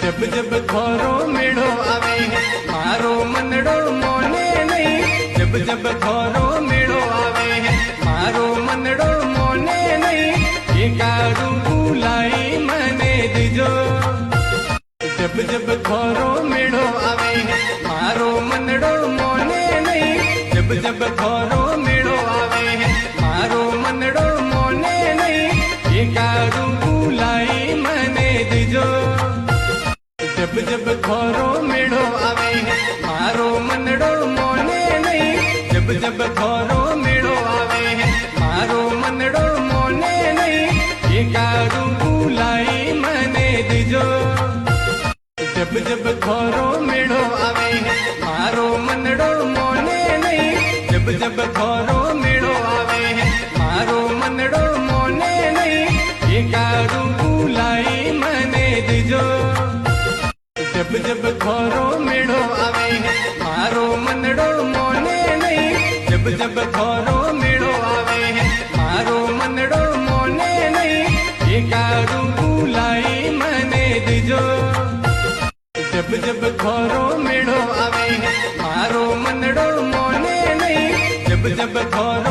जब जब खोरो मेड़ो आवे मारो मनड़ो मोने नहीं। जब जब खोरो मेड़ो आवे मारो मनड़ो मोने नहीं। एकारू बुलाई मने दीजो। जब जब खोरो मेड़ो आवे मारो मनड़ो मोने नहीं। जब जब खोरो मेड़ो आवे मारो मनड़ो मोने नहीं। एकारू बुलाई मने दीजो। जब जब खोरो मेड़ो आवे मारो मनड़ो मोने नहीं। जब जब खोरो मेड़ो आवे मारो मनड़ो मोने नहीं। एकारू बुलाई मने दीजो। जब जब खोरो मेड़ो आवे मारो मनड़ो मोने नहीं। जब जब खोरो मेड़ो आवे मारो मनड़ो मोने नहीं। एकारू बुलाई मने दीजो। जब जब खोरो मेड़ो आवे मारो मनड़ो मोने नहीं। जब जब खोरो मेड़ो आवे मारो मनड़ो मोने नहीं। एकारू बुलाई मने दीजो। जब जब खोरो मेड़ो आवे मारो मनड़ो मोने नहीं। जब जब खोरो